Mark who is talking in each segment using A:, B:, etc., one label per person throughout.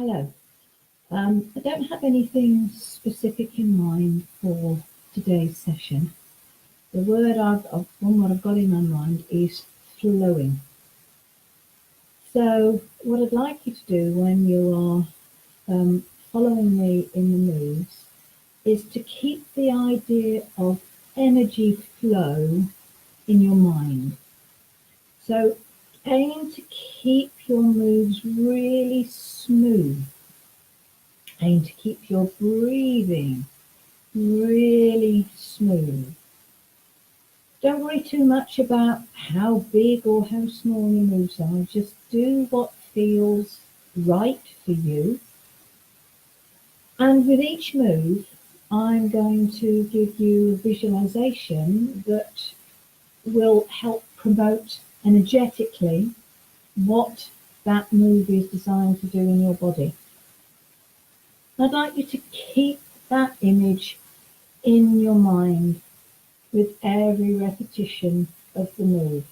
A: Hello. I don't have anything specific in mind for today's session. The one what I've got in my mind is flowing. So what I'd like you to do when you are following me in the moves is to keep the idea of energy flow in your mind. So aim to keep your moves really smooth. Aim to keep your breathing really smooth. Don't worry too much about how big or how small your moves are. Just do what feels right for you. And with each move, I'm going to give you a visualization that will help promote energetically what that move is designed to do in your body. I'd like you to keep that image in your mind with every repetition of the move.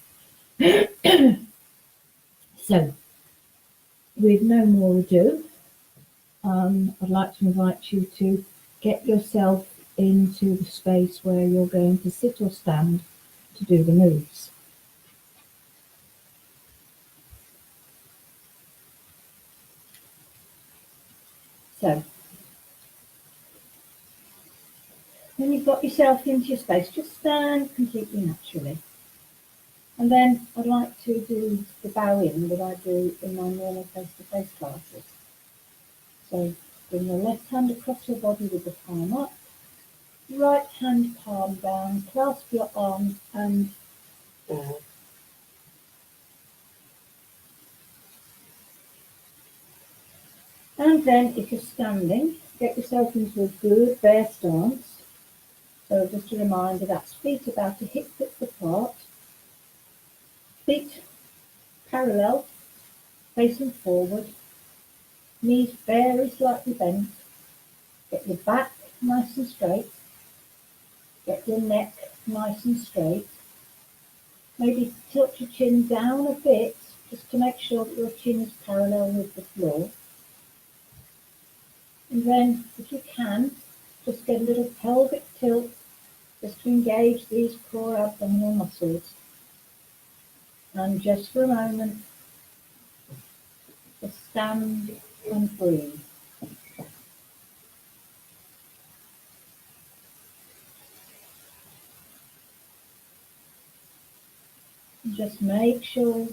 A: So, with no more ado, I'd like to invite you to get yourself into the space where you're going to sit or stand to do the moves. So, when you've got yourself into your space, just stand completely naturally. And then I'd like to do the bow in that I do in my normal face-to-face classes. So bring your left hand across your body with the palm up, right hand palm down, clasp your arms and bow. And then if you're standing, get yourself into a good bear stance. So just a reminder, that's feet about a hip width apart, feet parallel, facing forward, knees very slightly bent, get your back nice and straight, get your neck nice and straight. Maybe tilt your chin down a bit just to make sure that your chin is parallel with the floor. And then, if you can, just get a little pelvic tilt just to engage these core abdominal muscles. And just for a moment, just stand and breathe. And just make sure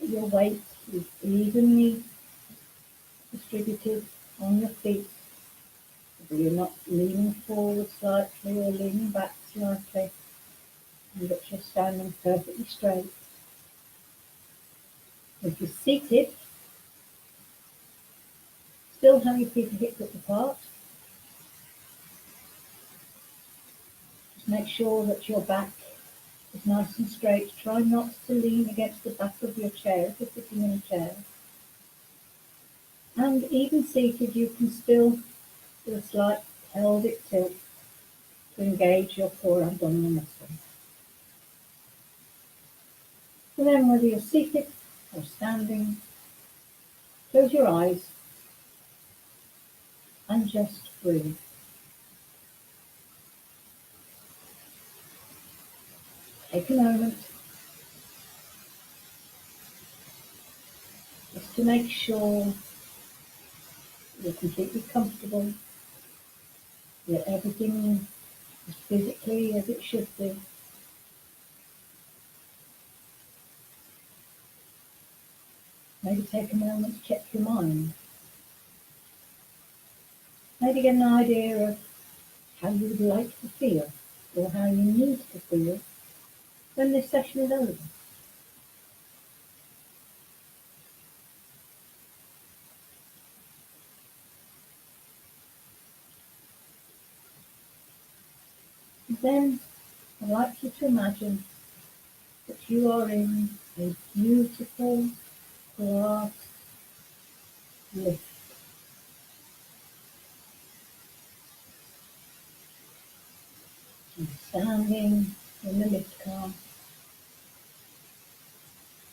A: that your weight is evenly distributed on your feet. So you're not leaning forward slightly or leaning back slightly, and that you're standing perfectly straight. If you're seated, still have your feet hip width apart. Just make sure that your back is nice and straight. Try not to lean against the back of your chair if you're sitting in a chair. And even seated, you can still do a slight pelvic tilt to engage your core abdominal muscle. And then whether you're seated or standing, close your eyes and just breathe. Take a moment just to make sure you're completely comfortable, that everything is physically as it should be. Maybe take a moment to check your mind. Maybe get an idea of how you would like to feel or how you need to feel when this session is over. Then I'd like you to imagine that you are in a beautiful glass lift. You're standing in the lift car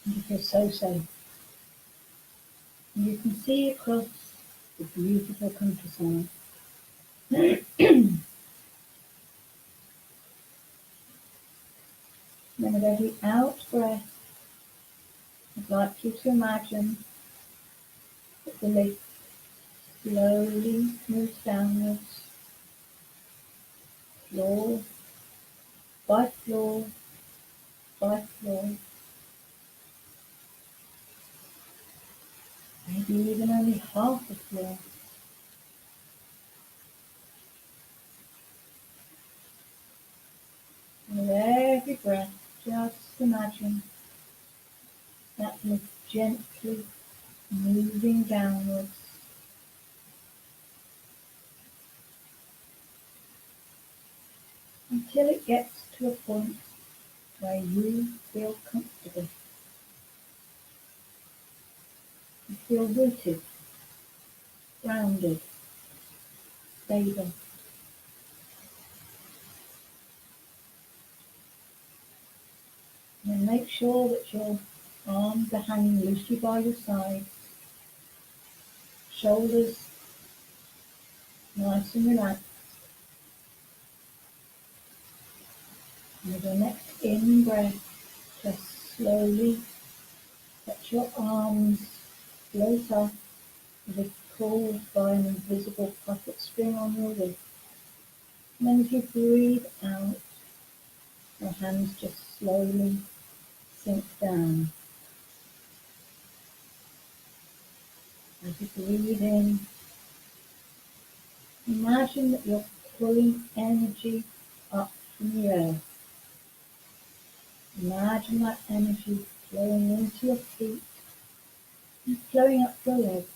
A: and you feel so safe. And you can see across the beautiful countryside. Then with every out breath, I'd like you to imagine that the lift slowly moves downwards, floor by floor by floor, maybe even only half a floor. And with every breath, just imagine that lift gently moving downwards until it gets to a point where you feel comfortable. You feel rooted, grounded, stable. And then make sure that your arms are hanging loosely by your sides, shoulders nice and relaxed. And with your next in breath, just slowly let your arms float up as if pulled by an invisible puppet string on your wrist. And then as you breathe out, your hands just slowly sink down. As you breathe in, imagine that you're pulling energy up from the earth. Imagine that energy flowing into your feet and flowing up your legs.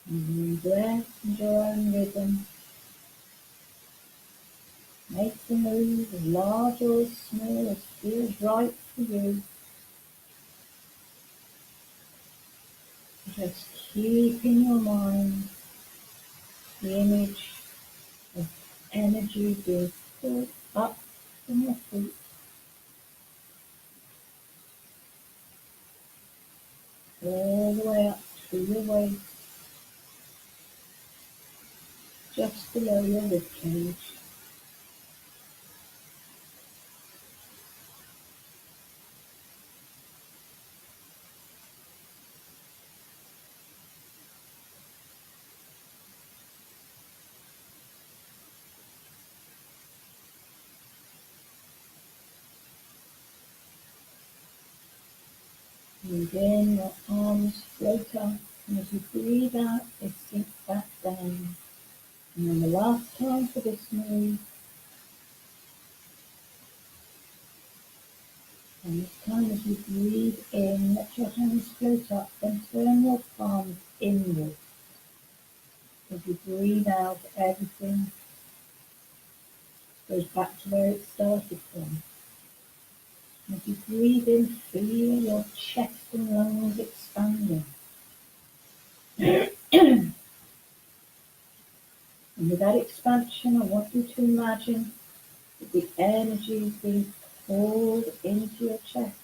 A: And your breath and your own rhythm. Make the move as large or as small as feels right for you. Just keep in your mind the image of energy being pulled up from your feet, all the way up through your waist, just below your ribcage. Breathe in, your arms float up, and as you breathe out, they sink back down. And then the last time for this move, and this time as you breathe in, let your hands float up, then turn your palms inward. As you breathe out, everything goes back to where it started from. And as you breathe in, feel your chest and lungs expanding. And with that expansion, I want you to imagine that the energy is being pulled into your chest.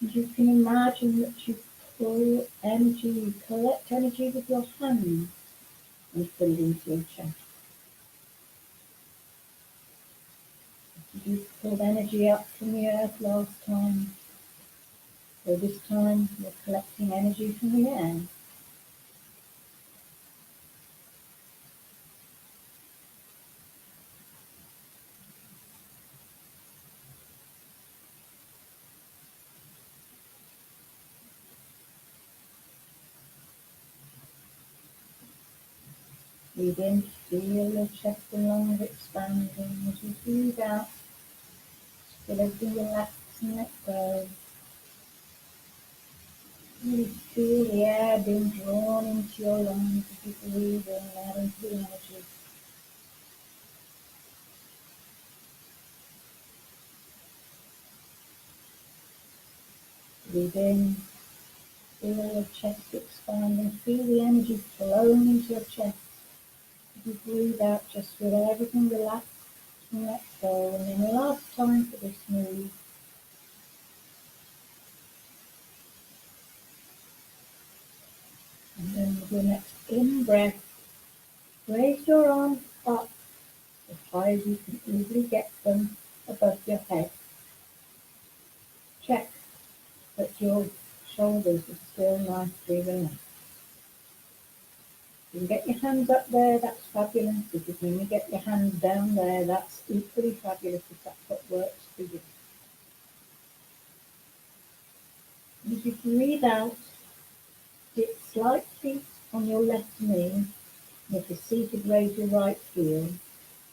A: And you can imagine that you pull energy, you collect energy with your hands and put it into your chest. You pulled energy up from the earth last time, so this time you're collecting energy from the air. Breathe in, feel your chest and lungs expanding. As you breathe out, feel everything relax and let go. Really feel the air being drawn into your lungs as you breathe in, out into the energy. Breathe in, feel your chest expanding, feel the energy flowing into your chest. As you breathe out, just feel everything relax and let go. And then the last time for this move, and then with your next in-breath, raise your arms up as high as you can easily get them above your head. Check that your shoulders are still nicely relaxed. If you can get your hands up there, that's fabulous. If you can get your hands down there, that's equally fabulous if that's what works for you. And as you breathe out, dip slightly on your left knee, and if you're seated, raise your right heel,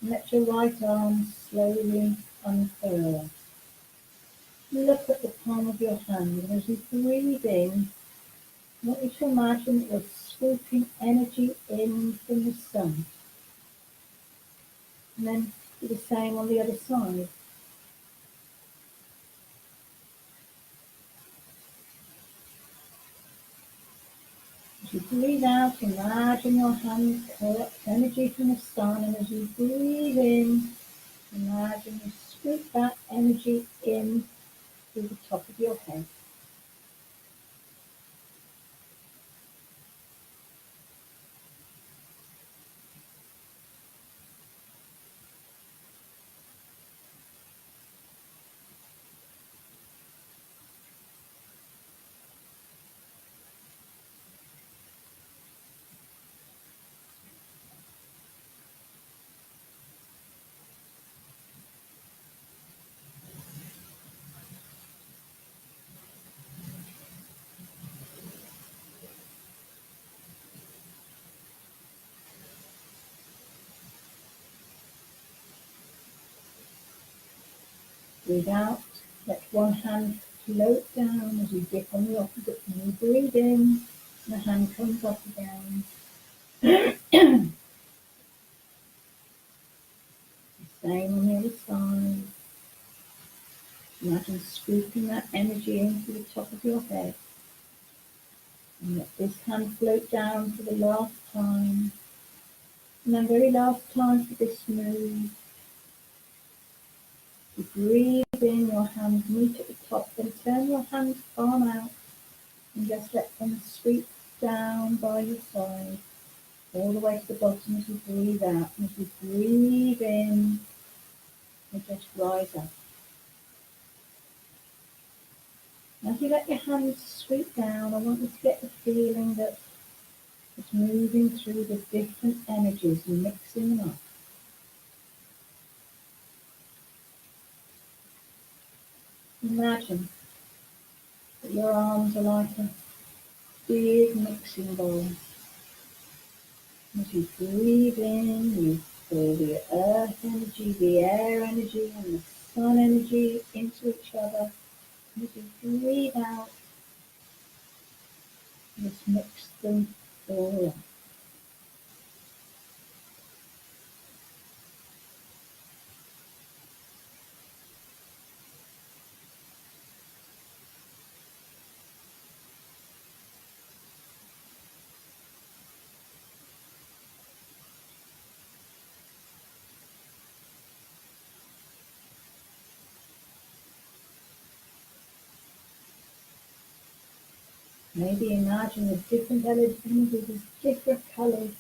A: and let your right arm slowly unfurl. Look at the palm of your hand, and as you breathe in, I want you to imagine that you're swooping energy in from the sun. And then do the same on the other side. As you breathe out, imagine your hands collect energy from the sun, and as you breathe in, imagine you swoop that energy in through the top of your head. Breathe out, let one hand float down as you dip on the opposite knee. Breathe in, the hand comes up again. Same on the other side. Imagine scooping that energy into the top of your head. And let this hand float down for the last time. And then very last time for this move. You breathe in, your hands meet at the top, then turn your hands palm out and just let them sweep down by your side, all the way to the bottom as you breathe out. And as you breathe in, you just rise up. As you let your hands sweep down, I want you to get the feeling that it's moving through the different energies and mixing them up. Imagine that your arms are like a big mixing bowl. As you breathe in, you feel the earth energy, the air energy, and the sun energy into each other. And as you breathe out, just mix them all up. Maybe imagine the different energies as different colours.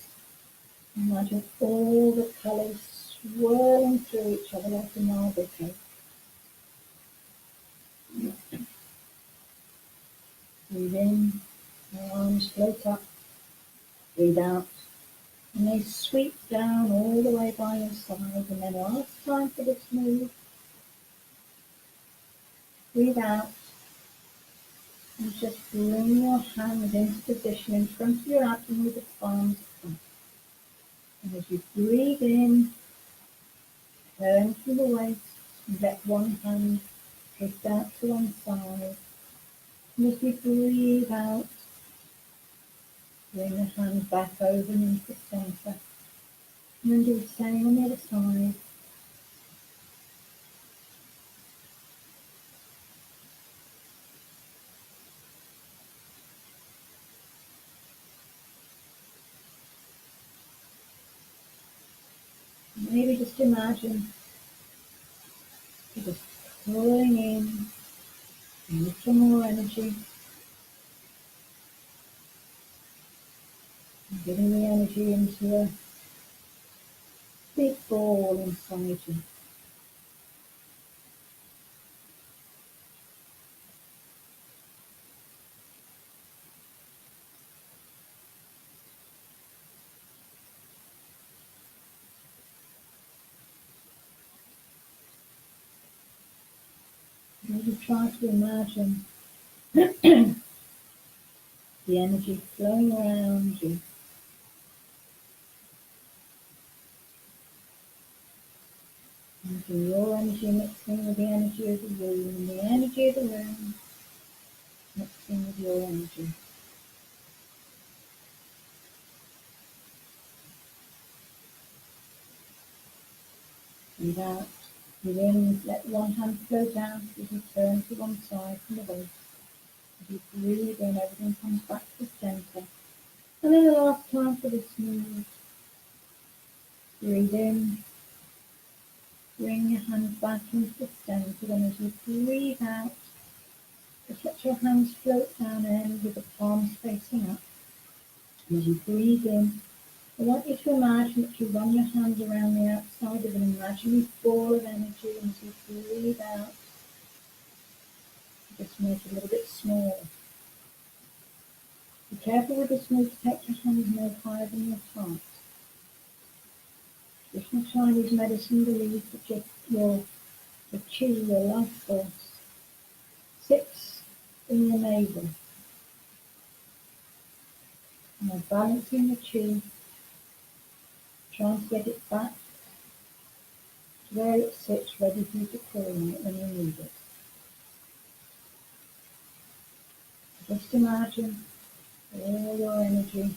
A: Imagine all the colours swirling through each other like a marble cake. Breathe in, your arms float up. Breathe out, and they sweep down all the way by your side. And then last time for this move, breathe out, and just bring your hands into position in front of your abdomen with the palms up. And as you breathe in, turn to the waist, and let one hand drift out to one side. And as you breathe out, bring the hand back over and into the centre. And then do the same on the other side. Maybe just imagine you're just pulling in a little more energy, and getting the energy into a big ball inside you. Maybe try to imagine the energy flowing around you. Imagine your energy mixing with the energy of the room, and the energy of the room mixing with your energy. Breathe out. Breathe in, let one hand flow down as you turn to one side from the waist. As you breathe in, everything comes back to the centre. And then the last time for this move, breathe in, bring your hands back into the centre, and as you breathe out, just let your hands float down in with the palms facing up. And as you breathe in, I want you to imagine that you run your hands around the outside of an imaginary ball of energy, and as you breathe out, just make it a little bit smaller. Be careful with this move to take your hands no higher than your heart. Traditional Chinese medicine believes that the qi, your life force, sits in your navel. And by balancing the qi, trying to get it back to where it sits, ready for you to call on it when you need it. Just imagine all your energy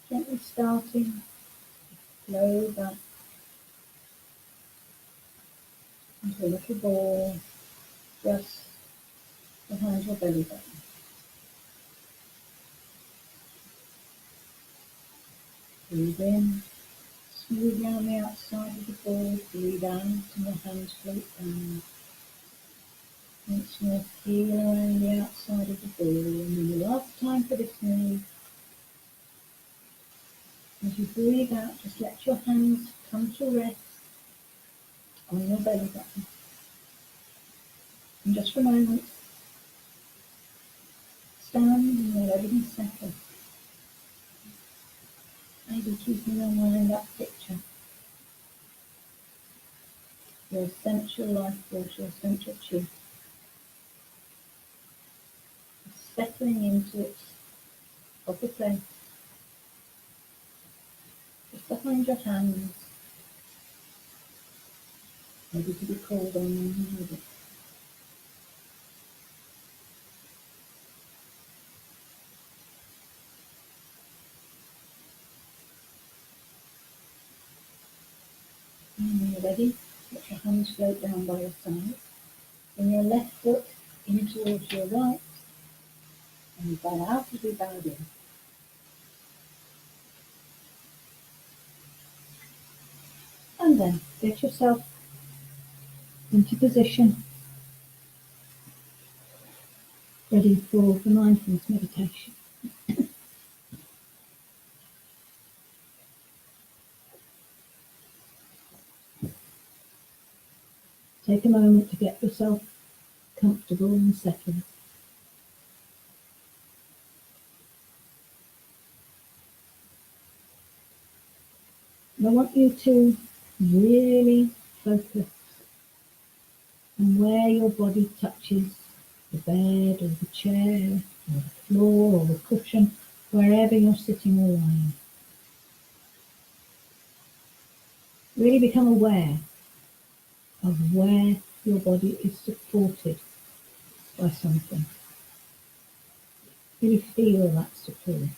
A: gently starting to flow back into a little ball just behind your belly button. Breathe in, smooth down the outside of the ball, breathe out, and your hands float down. Once more, feel around the outside of the ball, and then the last time for this move, as you breathe out, just let your hands come to rest on your belly button. And just for a moment, stand and let everything settle. Maybe keeping your mind that picture. Your essential life force, your essential chi, settling into its proper place. Just behind your hands, ready to be called on when you need it. And when you're ready, let your hands float down by your side. Bring your left foot in towards your right, and you bow out as we bowed in. And then get yourself into position, ready for the mindfulness meditation. Take a moment to get yourself comfortable and settled. And I want you to really focus on where your body touches the bed or the chair or the floor or the cushion, wherever you're sitting or lying. Really become aware of where your body is supported by something. Really feel that support.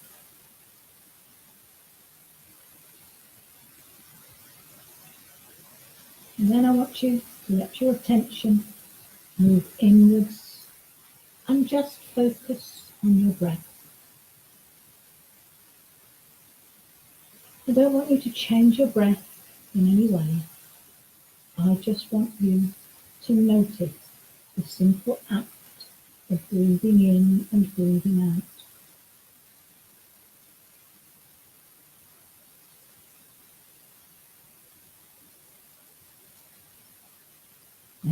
A: And then I want you to let your attention move inwards and just focus on your breath. I don't want you to change your breath in any way, I just want you to notice the simple act of breathing in and breathing out.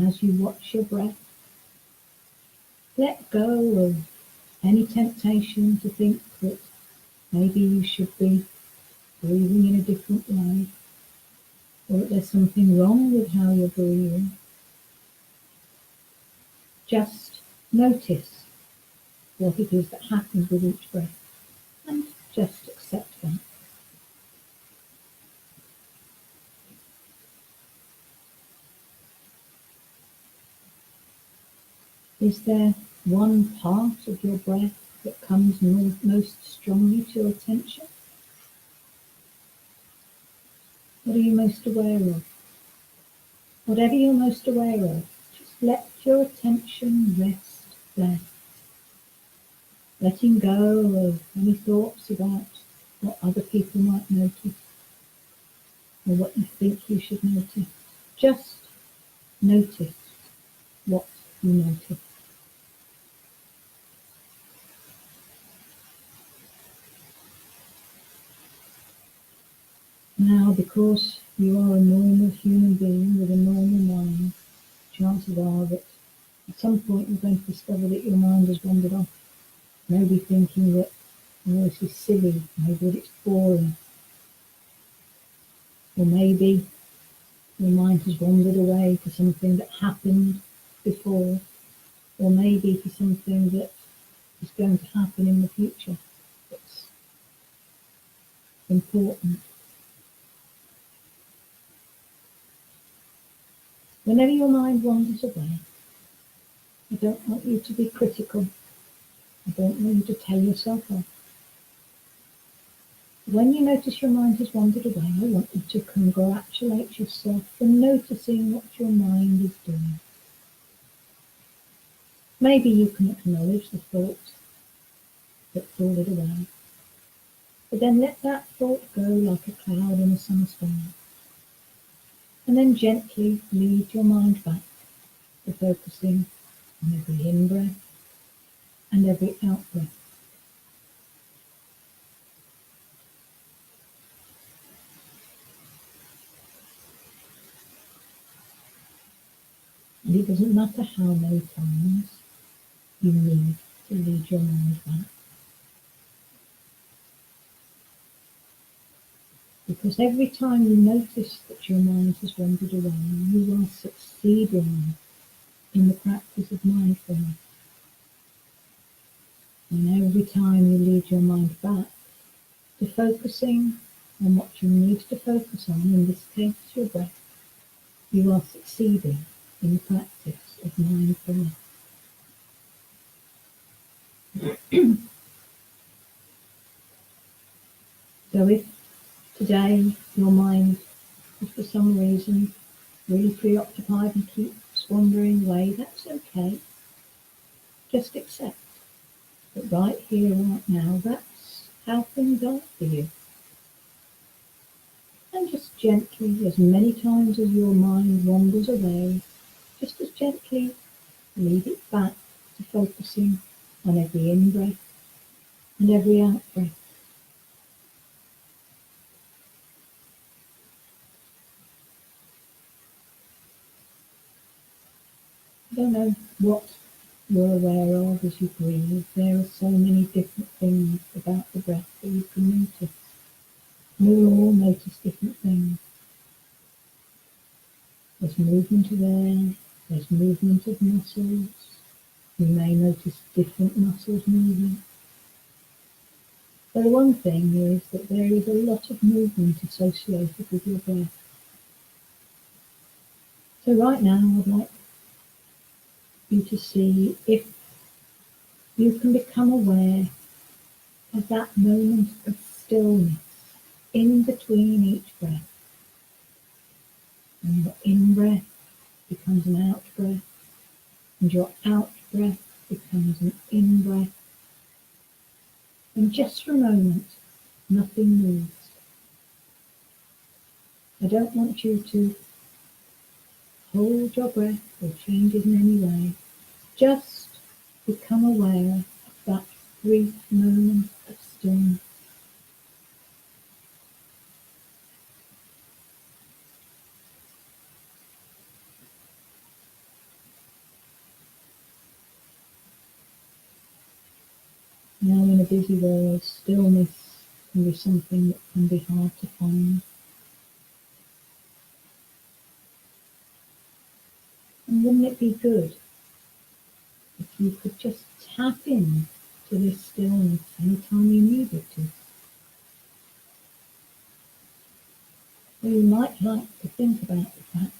A: As you watch your breath, let go of any temptation to think that maybe you should be breathing in a different way, or that there's something wrong with how you're breathing. Just notice what it is that happens with each breath and just accept that. Is there one part of your breath that comes most strongly to your attention? What are you most aware of? Whatever you're most aware of, just let your attention rest there. Letting go of any thoughts about what other people might notice or what you think you should notice. Just notice what you notice. Now, because you are a normal human being with a normal mind, chances are that at some point you're going to discover that your mind has wandered off. Maybe thinking that, oh, this is silly, maybe that it's boring. Or maybe your mind has wandered away to something that happened before, or maybe to something that is going to happen in the future that's important. Whenever your mind wanders away, I don't want you to be critical. I don't want you to tell yourself off. When you notice your mind has wandered away, I want you to congratulate yourself for noticing what your mind is doing. Maybe you can acknowledge the thought that's wandered away, but then let that thought go like a cloud in a summer sky, and then gently lead your mind back to focusing on every in-breath and every out-breath. And it doesn't matter how many times you need to lead your mind back, because every time you notice that your mind has wandered away, you are succeeding in the practice of mindfulness. And every time you lead your mind back to focusing on what you need to focus on, in this case your breath, you are succeeding in the practice of mindfulness. So if today your mind is for some reason really preoccupied and keeps wandering away, that's okay. Just accept that right here, right now, that's how things are for you. And just gently, as many times as your mind wanders away, just as gently lead it back to focusing on every in-breath and every out-breath. I don't know what you're aware of as you breathe. There are so many different things about the breath that you can notice. We all notice different things. There's movement of air, there's movement of muscles. You may notice different muscles moving. But the one thing is that there is a lot of movement associated with your breath. So right now I'd like you to see if you can become aware of that moment of stillness in between each breath. And your in-breath becomes an out-breath, and your out-breath becomes an in-breath. And just for a moment, nothing moves. I don't want you to hold your breath or change it in any way. Just become aware of that brief moment of stillness. Now in a busy world, stillness can be something that can be hard to find. And wouldn't it be good if you could just tap in to this stillness anytime you needed to? Or you might like to think about the fact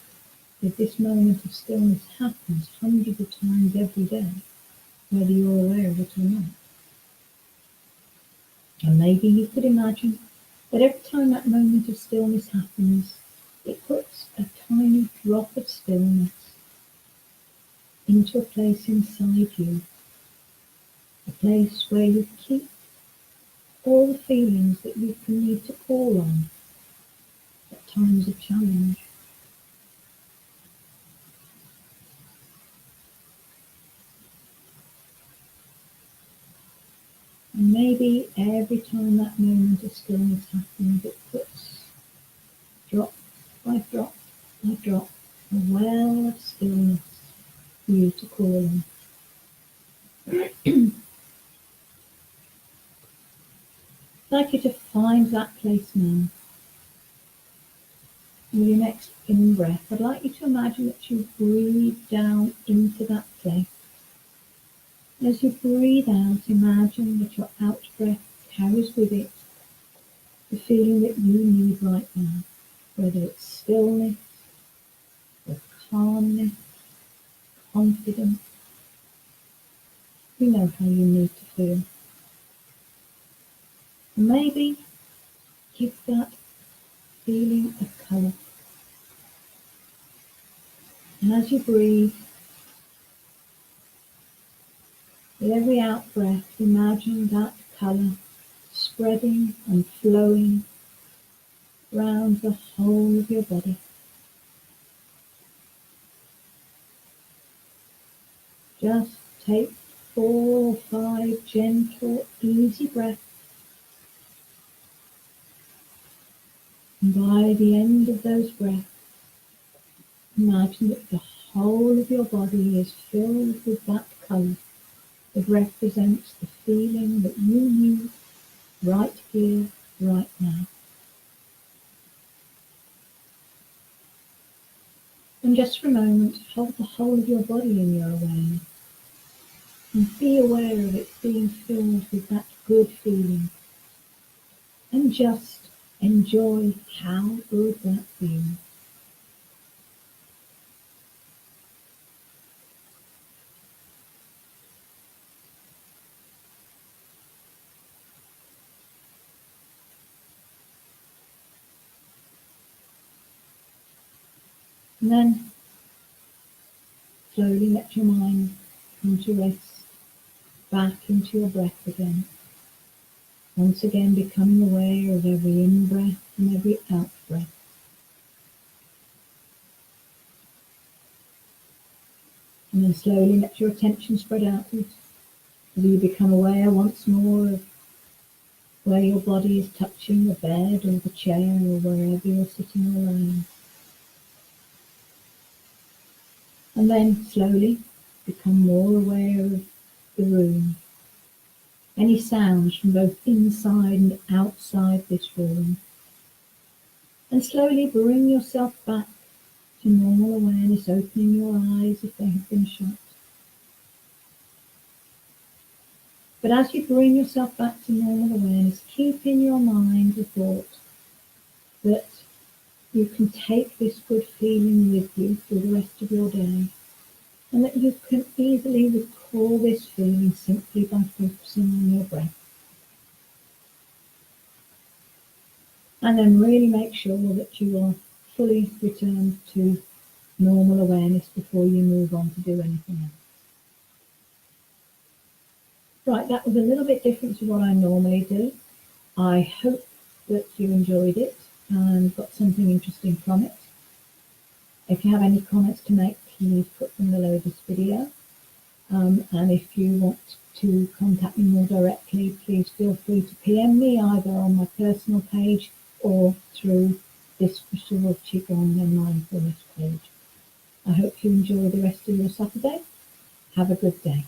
A: that this moment of stillness happens hundreds of times every day, whether you're aware of it or not. And maybe you could imagine that every time that moment of stillness happens, it puts a tiny drop of stillness into a place inside you, a place where you keep all the feelings that you can need to call on at times of challenge. And maybe every time that moment of stillness happens, it puts drop by drop by drop a well of stillness for you to call on. I'd like you to find that place now. With your next in-breath, I'd like you to imagine that you breathe down into that place. As you breathe out, imagine that your out-breath carries with it the feeling that you need right now, whether it's stillness or calmness, confidence. You know how you need to feel. And maybe give that feeling a colour. And as you breathe, with every out-breath, imagine that colour spreading and flowing round the whole of your body. Just take 4 or 5 gentle, easy breaths. And by the end of those breaths, imagine that the whole of your body is filled with that colour that represents the feeling that you need right here, right now. And just for a moment, hold the whole of your body in your awareness and be aware of it being filled with that good feeling. And just enjoy how good that feels. And then slowly let your mind come to rest back into your breath again. Once again becoming aware of every in-breath and every out-breath. And then slowly let your attention spread outwards as you become aware once more of where your body is touching the bed or the chair or wherever you're sitting or lying. And then slowly become more aware of the room. Any sounds from both inside and outside this room. And slowly bring yourself back to normal awareness, opening your eyes if they have been shut. But as you bring yourself back to normal awareness, keep in your mind the thought that you can take this good feeling with you for the rest of your day, and that you can easily recall this feeling simply by focusing on your breath. And then really make sure that you are fully returned to normal awareness before you move on to do anything else. Right, that was a little bit different to what I normally do. I hope that you enjoyed it, and got something interesting from it. If you have any comments to make, please put them below this video. And if you want to contact me more directly, please feel free to PM me either on my personal page or through this Crystal Wood Qigong and Mindfulness page. I hope you enjoy the rest of your Saturday. Have a good day.